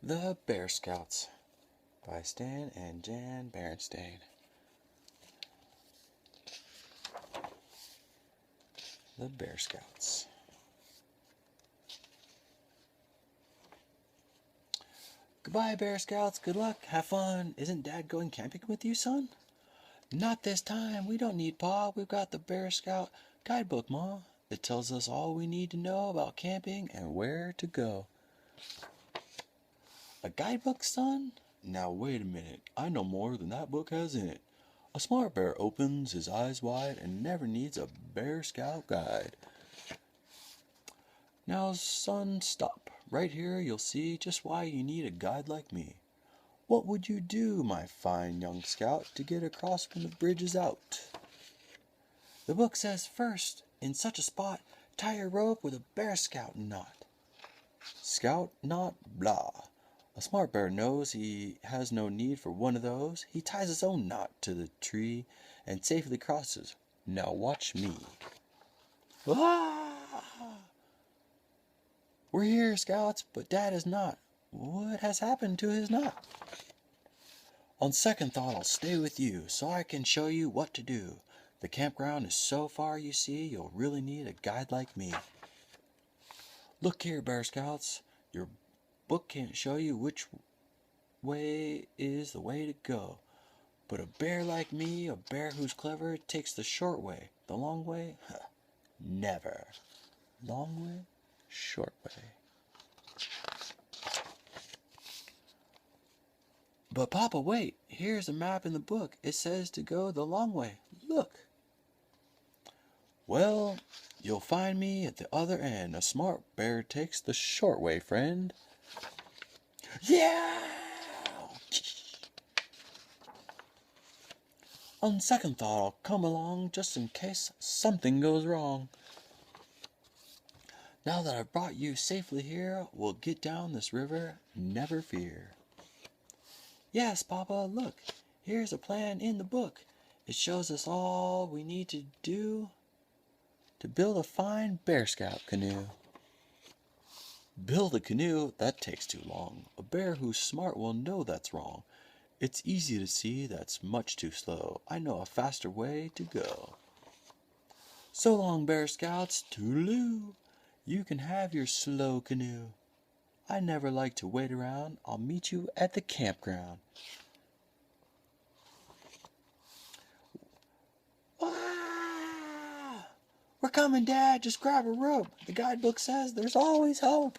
The Bear Scouts by Stan and Jan Berenstain. The Bear Scouts. Goodbye, Bear Scouts. Good luck. Have fun. Isn't Dad going camping with you, son? Not this time. We don't need Pa. We've got the Bear Scout guidebook, Ma. It tells us all we need to know about camping and where to go. A guidebook, son? Now wait a minute. I know more than that book has in it. A smart bear opens his eyes wide and never needs a Bear Scout guide. Now, son, stop. Right here you'll see just why you need a guide like me. What would you do, my fine young scout, to get across when the bridge is out? The book says first, in such a spot, tie your rope with a Bear Scout knot. Scout knot, blah. A smart bear knows he has no need for one of those. He ties his own knot to the tree and safely crosses. Now watch me. Ah! We're here, Scouts, but Dad is not. What has happened to his knot? On second thought, I'll stay with you so I can show you what to do. The campground is so far, you see, you'll really need a guide like me. Look here, Bear Scouts. Your book can't show you which way is the way to go. But a bear like me, a bear who's clever, takes the short way. The long way? Never. Long way, short way. But Papa, wait. Here's a map in the book. It says to go the long way. Look. Well, you'll find me at the other end. A smart bear takes the short way, friend. Yeah! On second thought, I'll come along just in case something goes wrong. Now that I've brought you safely here, we'll get down this river, never fear. Yes, Papa, look. Here's a plan in the book. It shows us all we need to do to build a fine Bear Scout canoe. Build a canoe? That takes too long. A bear who's smart will know that's wrong. It's easy to see that's much too slow. I know a faster way to go. So long, Bear Scouts. Toodaloo. You can have your slow canoe. I never like to wait around. I'll meet you at the campground. Ah! We're coming, Dad. Just grab a rope. The guidebook says there's always hope.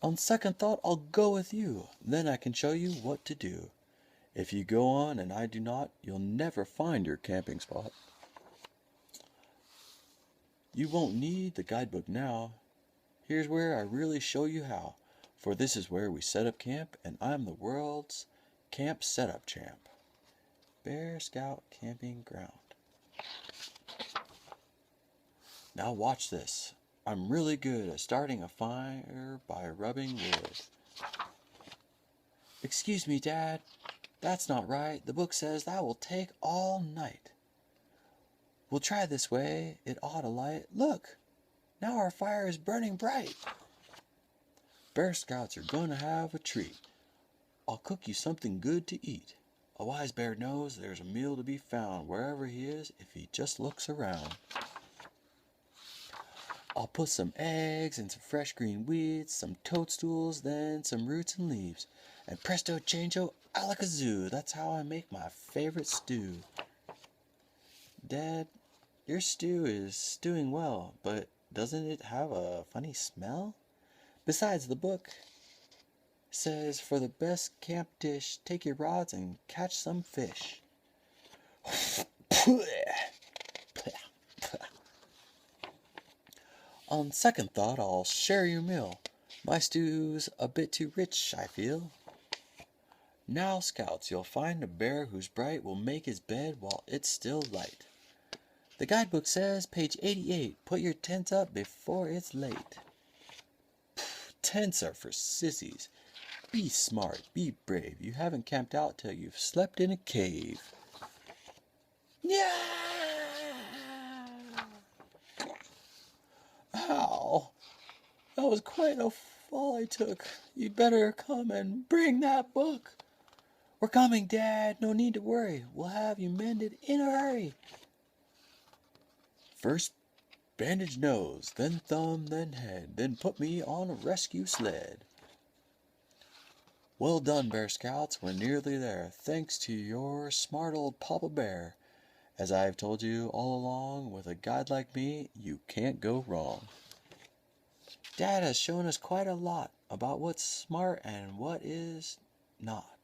On second thought, I'll go with you. Then I can show you what to do. If you go on and I do not, you'll never find your camping spot. You won't need the guidebook now. Here's where I really show you how. For this is where we set up camp, and I'm the world's camp setup champ. Bear Scout Camping Ground. Now watch this. I'm really good at starting a fire by rubbing wood. Excuse me, Dad. That's not right. The book says that will take all night. We'll try this way. It ought to light. Look, now our fire is burning bright. Bear Scouts are going to have a treat. I'll cook you something good to eat. A wise bear knows there's a meal to be found wherever he is if he just looks around. I'll put some eggs and some fresh green weeds, some toadstools, then some roots and leaves. And presto changeo alakazoo. That's how I make my favorite stew. Dad, your stew is stewing well, but doesn't it have a funny smell? Besides, the book says for the best camp dish, take your rods and catch some fish. On second thought, I'll share your meal. My stew's a bit too rich, I feel. Now, Scouts, you'll find a bear who's bright will make his bed while it's still light. The guidebook says, page 88, put your tents up before it's late. Tents are for sissies. Be smart, be brave. You haven't camped out till you've slept in a cave. Yeah! Ow! That was quite a fall I took. You'd better come and bring that book. We're coming, Dad. No need to worry. We'll have you mended in a hurry. First bandage nose, then thumb, then head, then put me on a rescue sled. Well done, Bear Scouts. We're nearly there, thanks to your smart old Papa Bear. As I've told you all along, with a guide like me, you can't go wrong. Dad has shown us quite a lot about what's smart and what is not.